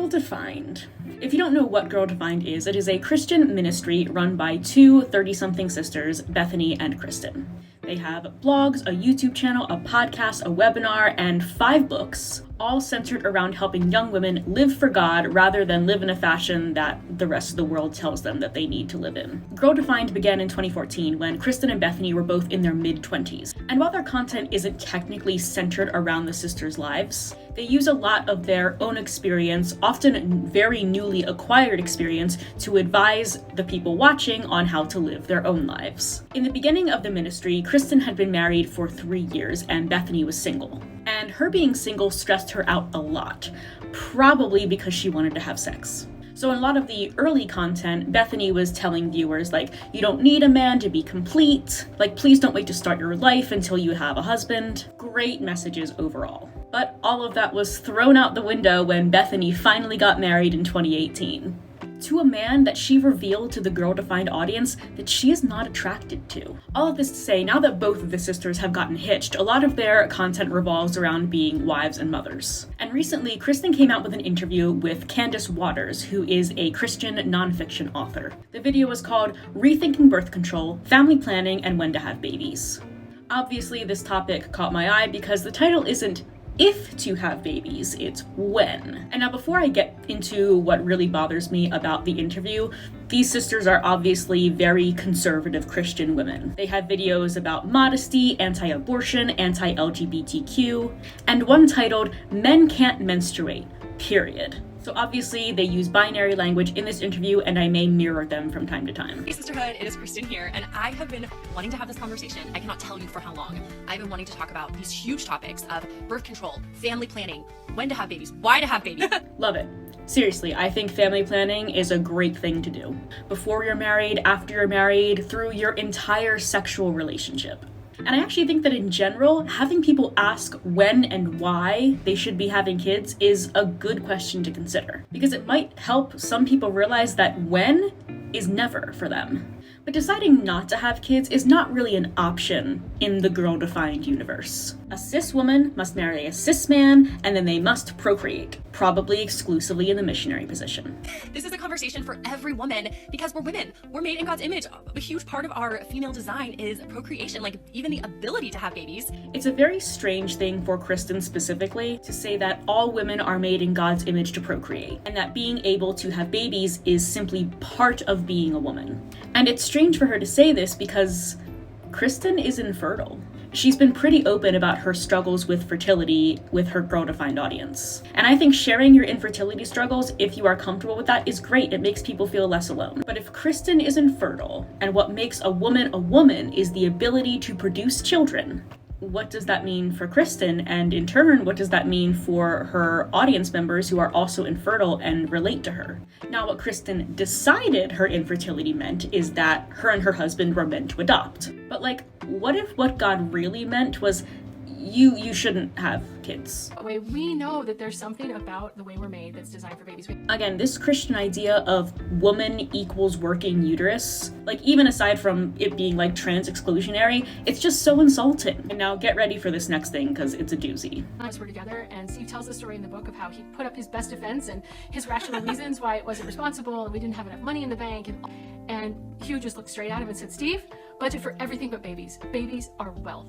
Girl Defined. If you don't know what Girl Defined is, it is a Christian ministry run by two 30-something sisters, Bethany and Kristen. They have blogs, a YouTube channel, a podcast, a webinar, and 5 books, all centered around helping young women live for God rather than live in a fashion that the rest of the world tells them that they need to live in. Girl Defined began in 2014 when Kristen and Bethany were both in their mid-20s. And while their content isn't technically centered around the sisters' lives, they use a lot of their own experience, often very newly acquired experience, to advise the people watching on how to live their own lives. In the beginning of the ministry, Kristen had been married for 3 years and Bethany was single. And her being single stressed her out a lot, probably because she wanted to have sex. So in a lot of the early content, Bethany was telling viewers, like, you don't need a man to be complete. Like, please don't wait to start your life until you have a husband. Great messages overall. But all of that was thrown out the window when Bethany finally got married in 2018. To a man that she revealed to the Girl Defined audience that she is not attracted to. All of this to say, now that both of the sisters have gotten hitched, a lot of their content revolves around being wives and mothers. And recently, Kristen came out with an interview with Candice Watters, who is a Christian nonfiction author. The video was called Rethinking Birth Control, Family Planning, and When to Have Babies. Obviously, this topic caught my eye because the title isn't if to have babies, it's when. And now before I get into what really bothers me about the interview, these sisters are obviously very conservative Christian women. They have videos about modesty, anti-abortion, anti-LGBTQ, and one titled, Men Can't Menstruate, period. So obviously they use binary language in this interview and I may mirror them from time to time. Hey sisterhood, it is Kristen here, and I have been wanting to have this conversation. I cannot tell you for how long. I've been wanting to talk about these huge topics of birth control, family planning, when to have babies, why to have babies. Love it. Seriously, I think family planning is a great thing to do. Before you're married, after you're married, through your entire sexual relationship. And I actually think that in general, having people ask when and why they should be having kids is a good question to consider. Because it might help some people realize that when is never for them. But deciding not to have kids is not really an option in the Girl Defined universe. A cis woman must marry a cis man, and then they must procreate, probably exclusively in the missionary position. This is a conversation for every woman because we're women. We're made in God's image. A huge part of our female design is procreation, like even the ability to have babies. It's a very strange thing for Kristen specifically to say that all women are made in God's image to procreate, and that being able to have babies is simply part of being a woman. And it's strange for her to say this because Kristen is infertile. She's been pretty open about her struggles with fertility with her Girl Defined audience. And I think sharing your infertility struggles, if you are comfortable with that, is great. It makes people feel less alone. But if Kristen is infertile, and what makes a woman is the ability to produce children, what does that mean for Kristen? And in turn, what does that mean for her audience members who are also infertile and relate to her? Now, what Kristen decided her infertility meant is that her and her husband were meant to adopt. But like, what if what God really meant was you shouldn't have kids? We know that there's something about the way we're made that's designed for babies. Again, this Christian idea of woman equals working uterus, like even aside from it being like trans exclusionary, it's just so insulting. And now get ready for this next thing because it's a doozy. We're together, and Steve tells the story in the book of how he put up his best defense and his rational reasons why it wasn't responsible and we didn't have enough money in the bank. And Hugh just looked straight at him and said, Steve, budget for everything but babies. Babies are wealth.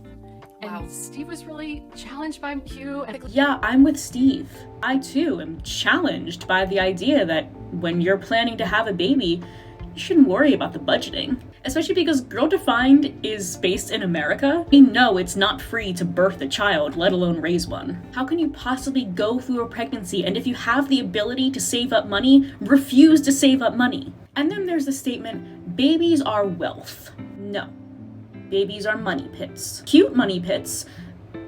Wow. And Steve was really challenged by Hugh. Yeah, I'm with Steve. I too am challenged by the idea that when you're planning to have a baby, you shouldn't worry about the budgeting. Especially because Girl Defined is based in America. We know it's not free to birth a child, let alone raise one. How can you possibly go through a pregnancy and if you have the ability to save up money, refuse to save up money? And then there's the statement, babies are wealth. No. Babies are money pits. Cute money pits,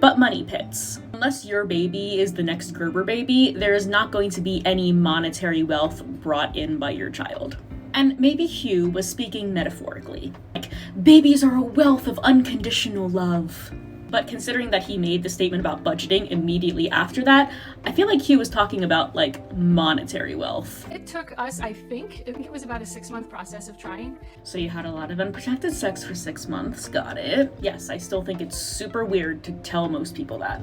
but money pits. Unless your baby is the next Gerber baby, there is not going to be any monetary wealth brought in by your child. And maybe Hugh was speaking metaphorically. Like, babies are a wealth of unconditional love. But considering that he made the statement about budgeting immediately after that, I feel like Hugh was talking about like monetary wealth. It took us, I think it was about a 6-month process of trying. So you had a lot of unprotected sex for 6 months, got it. Yes, I still think it's super weird to tell most people that.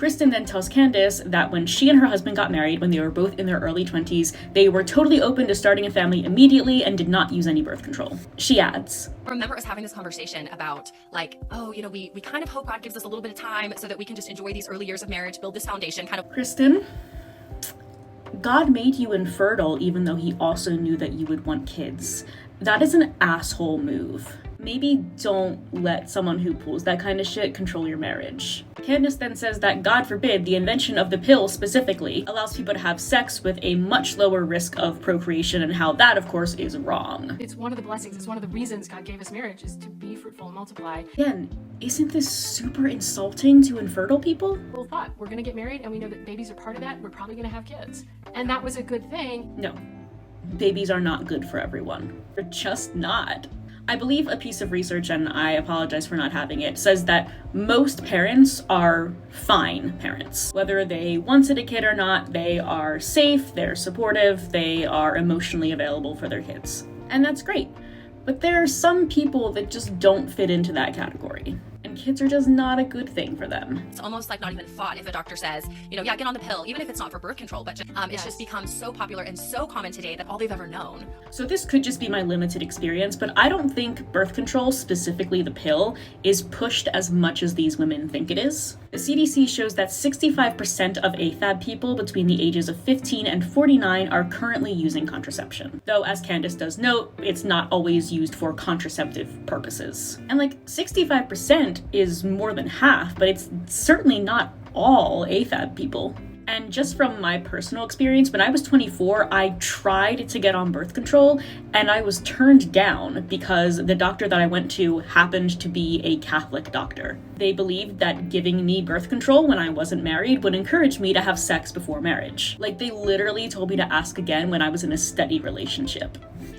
Kristen then tells Candice that when she and her husband got married, when they were both in their early 20s, they were totally open to starting a family immediately and did not use any birth control. She adds, I remember us having this conversation about like, oh, we kind of hope God gives us a little bit of time so that we can just enjoy these early years of marriage, build this foundation kind of. Kristen, God made you infertile even though he also knew that you would want kids. That is an asshole move. Maybe don't let someone who pulls that kind of shit control your marriage. Candice then says that, God forbid, the invention of the pill specifically allows people to have sex with a much lower risk of procreation, and how that, of course, is wrong. It's one of the blessings. It's one of the reasons God gave us marriage, is to be fruitful and multiply. Again, isn't this super insulting to infertile people? Well, thought we're going to get married and we know that babies are part of that. We're probably going to have kids. And that was a good thing. No. Babies are not good for everyone. They're just not. I believe a piece of research, and I apologize for not having it, says that most parents are fine parents. Whether they wanted a kid or not, they are safe, they're supportive, they are emotionally available for their kids. And that's great. But there are some people that just don't fit into that category. And kids are just not a good thing for them. It's almost like not even thought if a doctor says, yeah, get on the pill, even if it's not for birth control, but it's just become so popular and so common today that all they've ever known. So this could just be my limited experience, but I don't think birth control, specifically the pill, is pushed as much as these women think it is. The CDC shows that 65% of AFAB people between the ages of 15 and 49 are currently using contraception. Though, as Candice does note, it's not always used for contraceptive purposes. And 65% is more than half, but it's certainly not all AFAB people. And just from my personal experience, when I was 24, I tried to get on birth control and I was turned down because the doctor that I went to happened to be a Catholic doctor. They believed that giving me birth control when I wasn't married would encourage me to have sex before marriage. They literally told me to ask again when I was in a steady relationship.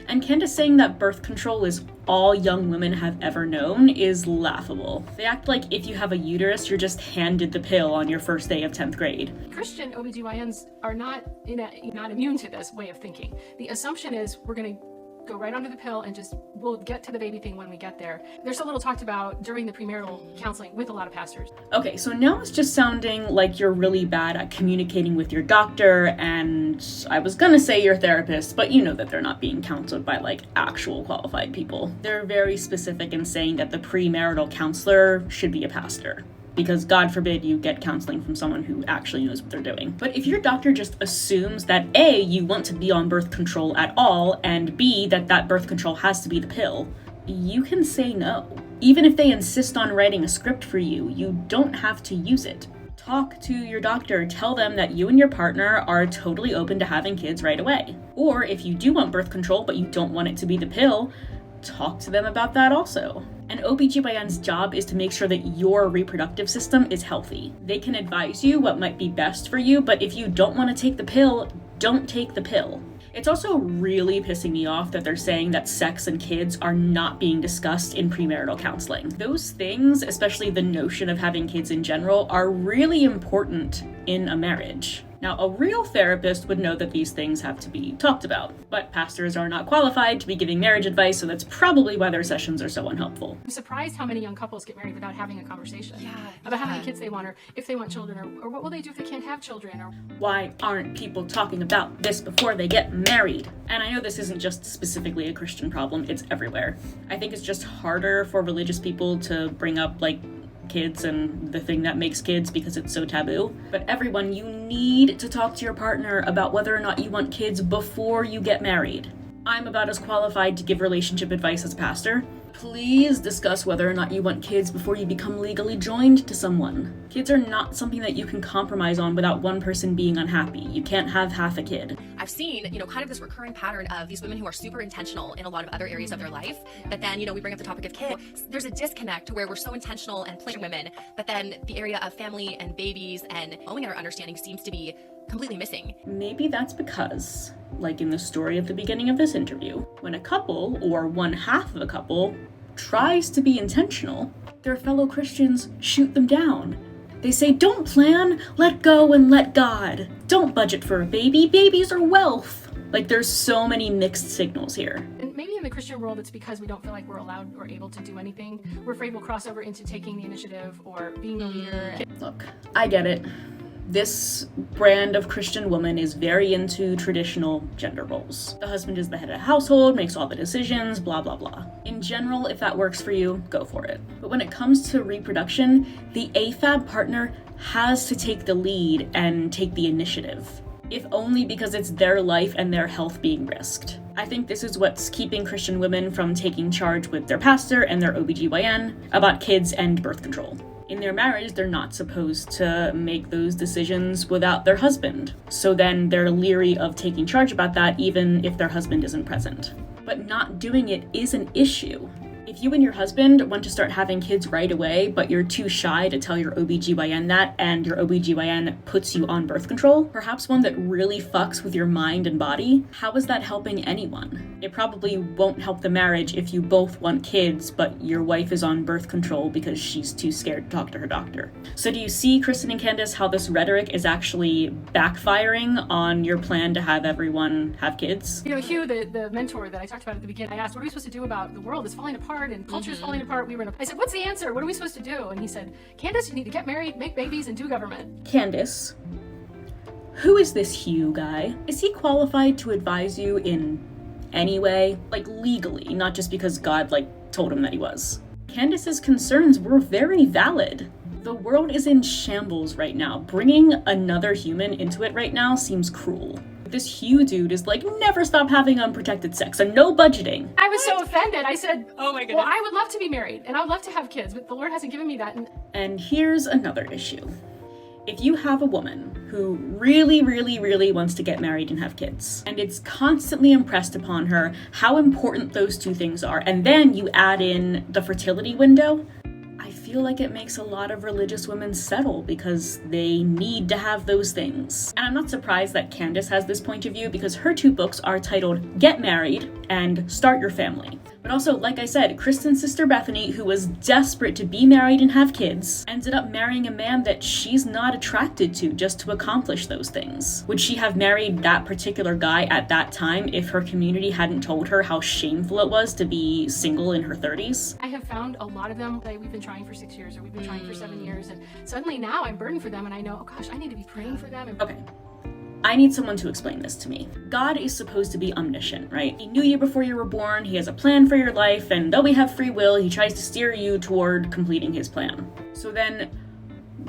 And Candice saying that birth control is all young women have ever known is laughable. They act like if you have a uterus, you're just handed the pill on your first day of 10th grade. Christian OBGYNs are not immune to this way of thinking. The assumption is we're going to go right onto the pill and we'll get to the baby thing when we get there. There's a little talked about during the premarital counseling with a lot of pastors. Okay, so now it's just sounding like you're really bad at communicating with your doctor, and I was gonna say your therapist, but you know that they're not being counseled by actual qualified people. They're very specific in saying that the premarital counselor should be a pastor, because God forbid you get counseling from someone who actually knows what they're doing. But if your doctor just assumes that A, you want to be on birth control at all, and B, that birth control has to be the pill, you can say no. Even if they insist on writing a script for you, you don't have to use it. Talk to your doctor, tell them that you and your partner are totally open to having kids right away. Or if you do want birth control but you don't want it to be the pill, talk to them about that also. An OBGYN's job is to make sure that your reproductive system is healthy. They can advise you what might be best for you, but if you don't want to take the pill, don't take the pill. It's also really pissing me off that they're saying that sex and kids are not being discussed in premarital counseling. Those things, especially the notion of having kids in general, are really important in a marriage. Now, a real therapist would know that these things have to be talked about, but pastors are not qualified to be giving marriage advice, so that's probably why their sessions are so unhelpful. I'm surprised how many young couples get married without having a conversation about how many kids they want, or if they want children, or what will they do if they can't have children, or why aren't people talking about this before they get married? And I know this isn't just specifically a Christian problem, it's everywhere. I think it's just harder for religious people to bring up kids and the thing that makes kids because it's so taboo. But everyone, you need to talk to your partner about whether or not you want kids before you get married. I'm about as qualified to give relationship advice as a pastor. Please discuss whether or not you want kids before you become legally joined to someone. Kids are not something that you can compromise on without one person being unhappy. You can't have half a kid. I've seen, kind of this recurring pattern of these women who are super intentional in a lot of other areas of their life, but then, we bring up the topic of kids. There's a disconnect where we're so intentional and playing women, but then the area of family and babies and growing in our understanding seems to be completely missing. Maybe that's because, like in the story at the beginning of this interview, when a couple, or one half of a couple, tries to be intentional, their fellow Christians shoot them down. They say, don't plan, let go, and let God. Don't budget for a baby. Babies are wealth. Like, there's so many mixed signals here. And maybe in the Christian world, it's because we don't feel like we're allowed or able to do anything. We're afraid we'll cross over into taking the initiative or being the leader. Look, I get it. This brand of Christian woman is very into traditional gender roles. The husband is the head of the household, makes all the decisions, blah, blah, blah. In general, if that works for you, go for it. But when it comes to reproduction, the AFAB partner has to take the lead and take the initiative, if only because it's their life and their health being risked. I think this is what's keeping Christian women from taking charge with their pastor and their OBGYN about kids and birth control. In their marriage, they're not supposed to make those decisions without their husband. So then they're leery of taking charge about that even if their husband isn't present. But not doing it is an issue. If you and your husband want to start having kids right away, but you're too shy to tell your OBGYN that, and your OBGYN puts you on birth control, perhaps one that really fucks with your mind and body, how is that helping anyone? It probably won't help the marriage if you both want kids, but your wife is on birth control because she's too scared to talk to her doctor. So do you see, Kristen and Candice, how this rhetoric is actually backfiring on your plan to have everyone have kids? You know, Hugh, the mentor that I talked about at the beginning, I asked, what are we supposed to do about the world is falling apart and culture's falling apart? I said, what's the answer? What are we supposed to do? And he said, Candice, you need to get married, make babies, and do government. Candice, who is this Hugh guy? Is he qualified to advise you in any way? Like, legally, not just because God, told him that he was. Candice's concerns were very valid. The world is in shambles right now. Bringing another human into it right now seems cruel. This Hugh dude is never stop having unprotected sex and no budgeting. I was so offended. I said, Oh my goodness. well, I would love to be married and I would love to have kids, but the Lord hasn't given me that. And here's another issue. If you have a woman who really, really, really wants to get married and have kids, and it's constantly impressed upon her how important those two things are, and then you add in the fertility window, I feel like it makes a lot of religious women settle because they need to have those things. And I'm not surprised that Candice has this point of view because her two books are titled Get Married and Start Your Family. But also, like I said, Kristen's sister Bethany, who was desperate to be married and have kids, ended up marrying a man that she's not attracted to just to accomplish those things. Would she have married that particular guy at that time if her community hadn't told her how shameful it was to be single in her 30s? I have found a lot of them, we've been trying for 6 years or we've been trying for 7 years, and suddenly now I'm burdened for them and I know, oh gosh, I need to be praying for them. Okay. I need someone to explain this to me. God is supposed to be omniscient, right? He knew you before you were born, he has a plan for your life, and though we have free will, he tries to steer you toward completing his plan. So then,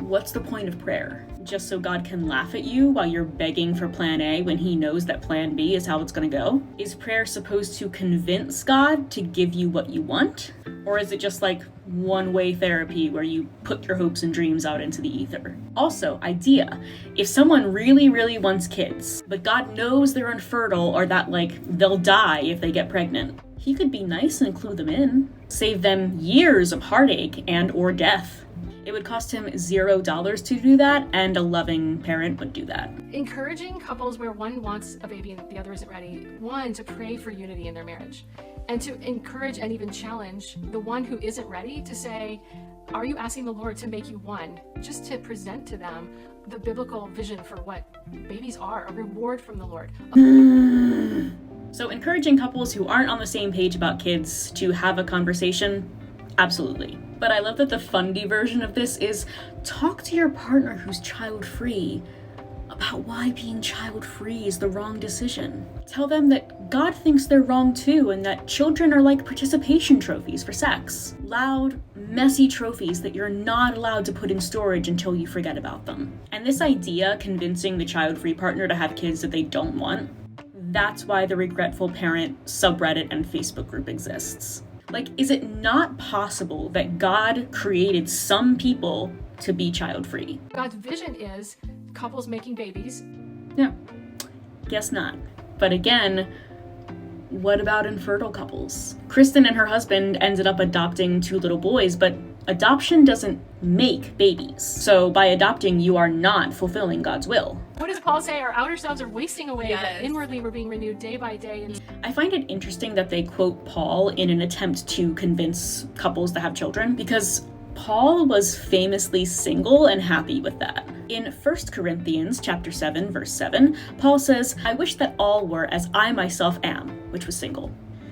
what's the point of prayer? Just so God can laugh at you while you're begging for plan A when he knows that plan B is how it's gonna go? Is prayer supposed to convince God to give you what you want? Or is it just one-way therapy where you put your hopes and dreams out into the ether? Also, idea. If someone really, really wants kids, but God knows they're infertile or that they'll die if they get pregnant, he could be nice and clue them in. Save them years of heartache and or death. It would cost him $0 to do that, and a loving parent would do that. Encouraging couples where one wants a baby and the other isn't ready, one, to pray for unity in their marriage, and to encourage and even challenge the one who isn't ready to say, are you asking the Lord to make you one? Just to present to them the biblical vision for what babies are, a reward from the Lord. So encouraging couples who aren't on the same page about kids to have a conversation, absolutely. But I love that the fundy version of this is talk to your partner who's child-free about why being child-free is the wrong decision. Tell them that God thinks they're wrong too, and that children are like participation trophies for sex. Loud, messy trophies that you're not allowed to put in storage until you forget about them. And this idea, convincing the child-free partner to have kids that they don't want, that's why the Regretful Parent subreddit and Facebook group exists. Is it not possible that God created some people to be child-free? God's vision is couples making babies. No, guess not. But again, what about infertile couples? Kristen and her husband ended up adopting 2 little boys, but adoption doesn't make babies. So by adopting, you are not fulfilling God's will. What does Paul say? Our outer selves are wasting away, Yes. but inwardly we're being renewed day by day. And I find it interesting that they quote Paul in an attempt to convince couples to have children, because Paul was famously single and happy with that. In 1 Corinthians chapter 7, verse 7, Paul says, "I wish that all were as I myself am," which was single.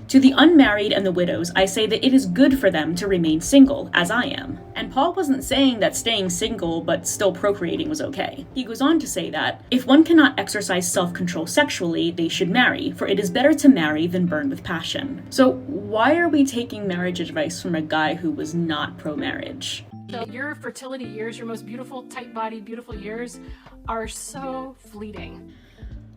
"To the unmarried and the widows, I say that it is good for them to remain single, as I am." And Paul wasn't saying that staying single but still procreating was okay. He goes on to say that, "If one cannot exercise self-control sexually, they should marry, for it is better to marry than burn with passion." So why are we taking marriage advice from a guy who was not pro-marriage? So your fertility years, your most beautiful, tight-bodied, beautiful years are so fleeting.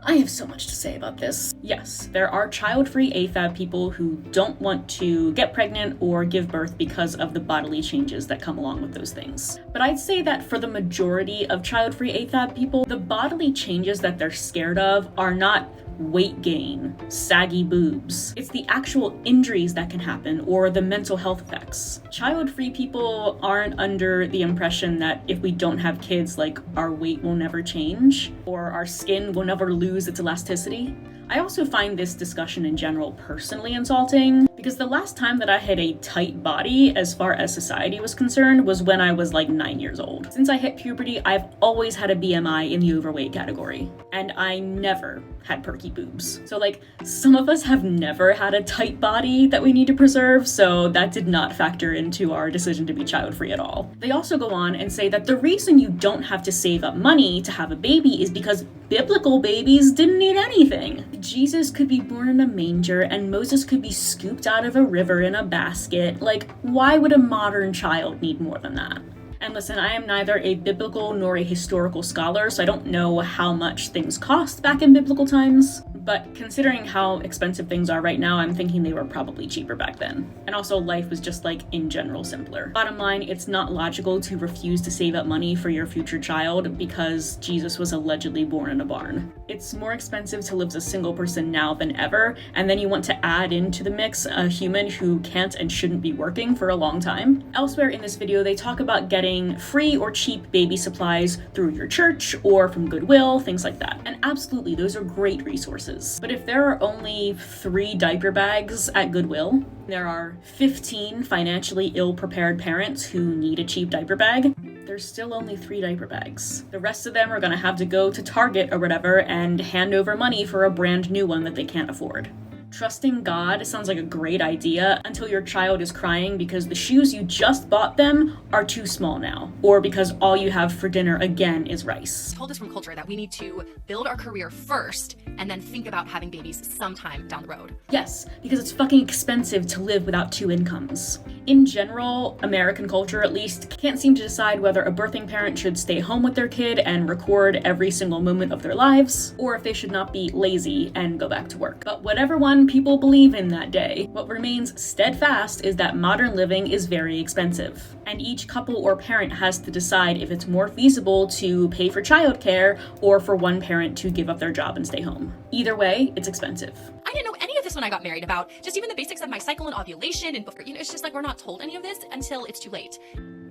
I have so much to say about this. Yes, there are child-free AFAB people who don't want to get pregnant or give birth because of the bodily changes that come along with those things. But I'd say that for the majority of child-free AFAB people, the bodily changes that they're scared of are not weight gain, saggy boobs. It's the actual injuries that can happen or the mental health effects. Child-free people aren't under the impression that if we don't have kids, like, our weight will never change or our skin will never lose its elasticity. I also find this discussion in general personally insulting because the last time that I had a tight body as far as society was concerned was when I was like 9 years old. Since I hit puberty, I've always had a BMI in the overweight category, and I never had perky boobs. So like, some of us have never had a tight body that we need to preserve, so that did not factor into our decision to be child-free at all. They also go on and say that the reason you don't have to save up money to have a baby is because biblical babies didn't need anything. Jesus could be born in a manger and Moses could be scooped out of a river in a basket. Like, why would a modern child need more than that? And listen, I am neither a biblical nor a historical scholar, so I don't know how much things cost back in biblical times. But considering how expensive things are right now, I'm thinking they were probably cheaper back then. And also, life was just, like, in general simpler. Bottom line, it's not logical to refuse to save up money for your future child because Jesus was allegedly born in a barn. It's more expensive to live as a single person now than ever, and then you want to add into the mix a human who can't and shouldn't be working for a long time. Elsewhere in this video, they talk about getting free or cheap baby supplies through your church or from Goodwill, things like that. And absolutely, those are great resources. But if there are only 3 diaper bags at Goodwill, there are 15 financially ill-prepared parents who need a cheap diaper bag, there's still only 3 diaper bags. The rest of them are gonna have to go to Target or whatever and hand over money for a brand new one that they can't afford. Trusting God sounds like a great idea until your child is crying because the shoes you just bought them are too small now, or because all you have for dinner again is rice. Told us from culture that we need to build our career first and then think about having babies sometime down the road. Yes, because it's fucking expensive to live without 2 incomes. In general, American culture at least can't seem to decide whether a birthing parent should stay home with their kid and record every single moment of their lives, or if they should not be lazy and go back to work. But whatever one people believe in that day, what remains steadfast is that modern living is very expensive. And each couple or parent has to decide if it's more feasible to pay for childcare or for one parent to give up their job and stay home. Either way, it's expensive. I didn't know any of this when I got married about just even the basics of my cycle and ovulation and, it's just like we're not told any of this until it's too late.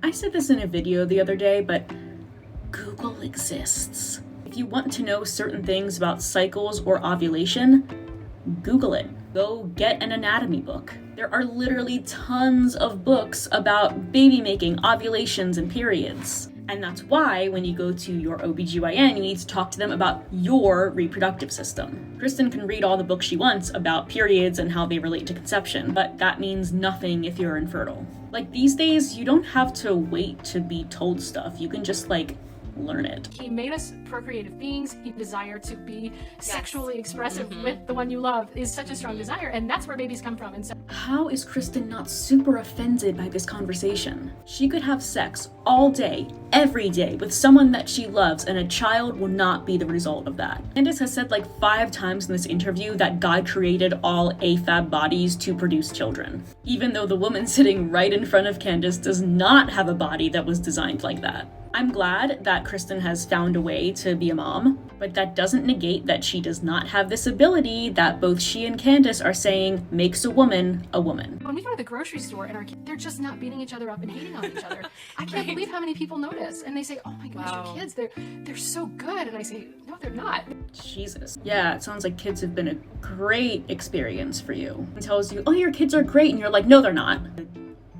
I said this in a video the other day, but Google exists. If you want to know certain things about cycles or ovulation, Google it. Go get an anatomy book. There are literally tons of books about baby making, ovulations, and periods. And that's why when you go to your OBGYN, you need to talk to them about your reproductive system. Kristen can read all the books she wants about periods and how they relate to conception, but that means nothing if you're infertile. Like, these days, you don't have to wait to be told stuff. You can just, like, learn it. He made us procreative beings. He desire to be sexually expressive with the one you love is such a strong desire, and that's where babies come from. And so, how is Kristen not super offended by this conversation? She could have sex all day, every day, with someone that she loves, and a child will not be the result of that. Candice has said like 5 times in this interview that God created all AFAB bodies to produce children, even though the woman sitting right in front of Candice does not have a body that was designed like that. I'm glad that Kristen has found a way to be a mom, but that doesn't negate that she does not have this ability that both she and Candice are saying makes a woman a woman. when we go to the grocery store and they're just not beating each other up and hating on each other, I can't believe how many people notice. And they say, "Oh my gosh, your kids, they're so good." And I say, "No, they're not." Jesus. Yeah, it sounds like kids have been a great experience for you. It tells you, "Oh, your kids are great," and you're like, "No, they're not."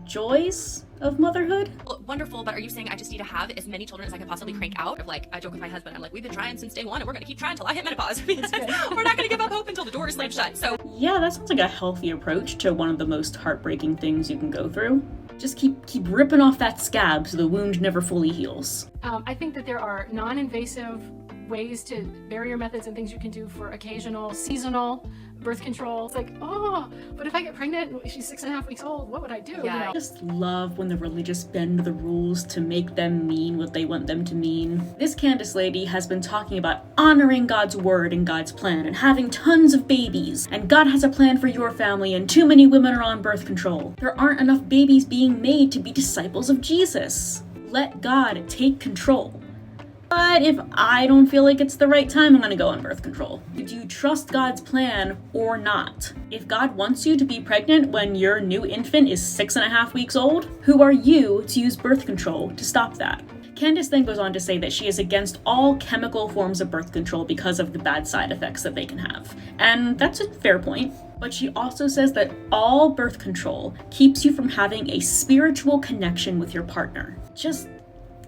Joys? of motherhood? Well, wonderful, but are you saying I just need to have as many children as I can possibly crank out? Of like, I joke with my husband, I'm like, we've been trying since day one and we're gonna keep trying till I hit menopause because we're not gonna give up hope until the door is slammed shut. So yeah, that sounds like a healthy approach to one of the most heartbreaking things you can go through. Just keep ripping off that scab so the wound never fully heals. I think that there are non-invasive ways to barrier methods and things you can do for occasional, seasonal birth control. It's like, oh, but if I get pregnant and she's 6.5 weeks old, what would I do? Yeah. You know? I just love when the religious bend the rules to make them mean what they want them to mean. This Candice lady has been talking about honoring God's word and God's plan and having tons of babies, and God has a plan for your family and too many women are on birth control. There aren't enough babies being made to be disciples of Jesus. Let God take control. But if I don't feel like it's the right time, I'm gonna go on birth control. Do you trust God's plan or not? If God wants you to be pregnant when your new infant is 6.5 weeks old, who are you to use birth control to stop that? Candice then goes on to say that she is against all chemical forms of birth control because of the bad side effects that they can have. And that's a fair point. But she also says that all birth control keeps you from having a spiritual connection with your partner.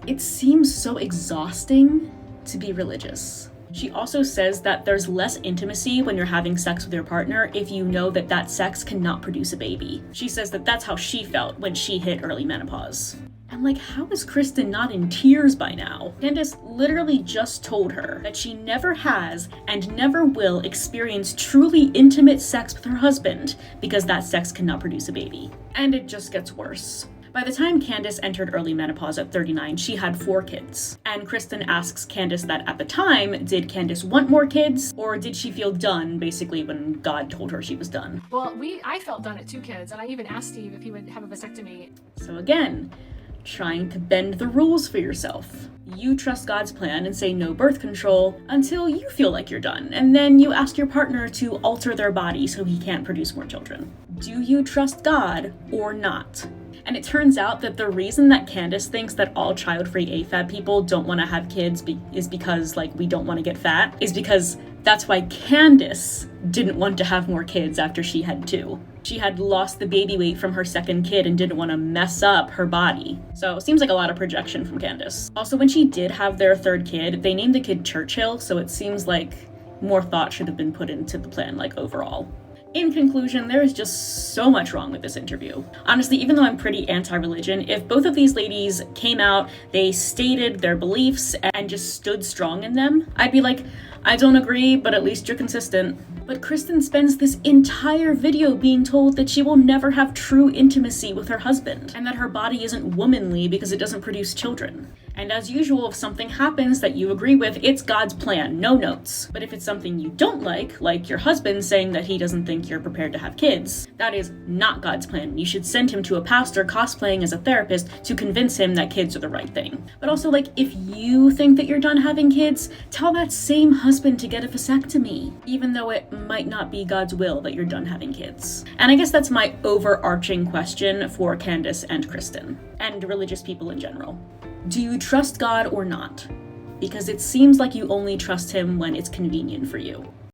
It seems so exhausting to be religious. She also says that there's less intimacy when you're having sex with your partner if you know that that sex cannot produce a baby. She says that that's how she felt when she hit early menopause. I'm like, how is Kristen not in tears by now? Candice literally just told her that she never has and never will experience truly intimate sex with her husband because that sex cannot produce a baby. And it just gets worse. By the time Candice entered early menopause at 39, she had 4 kids. And Kristen asks Candice that at the time, did Candice want more kids? Or did she feel done, basically, when God told her she was done? Well, I felt done at 2 kids, and I even asked Steve if he would have a vasectomy. So again, trying to bend the rules for yourself. You trust God's plan and say no birth control until you feel like you're done, and then you ask your partner to alter their body so he can't produce more children. Do you trust God or not? And it turns out that the reason that Candice thinks that all child-free AFAB people don't want to have kids is because, like, we don't want to get fat, is because that's why Candice didn't want to have more kids after she had 2. She had lost the baby weight from her second kid and didn't want to mess up her body. So it seems like a lot of projection from Candice. Also, when she did have their 3rd kid, they named the kid Churchill, so it seems like more thought should have been put into the plan, like, overall. In conclusion, there is just so much wrong with this interview. Honestly, even though I'm pretty anti-religion, if both of these ladies came out, they stated their beliefs and just stood strong in them, I'd be like, I don't agree, but at least you're consistent. But Kristen spends this entire video being told that she will never have true intimacy with her husband, and that her body isn't womanly because it doesn't produce children. And as usual, if something happens that you agree with, it's God's plan, no notes. But if it's something you don't like your husband saying that he doesn't think you're prepared to have kids, that is not God's plan. You should send him to a pastor cosplaying as a therapist to convince him that kids are the right thing. But also, like, if you think that you're done having kids, tell that same husband to get a vasectomy, even though it might not be God's will that you're done having kids. And I guess that's my overarching question for Candice and Kristen, and religious people in general. Do you trust God or not? Because it seems like you only trust him when it's convenient for you.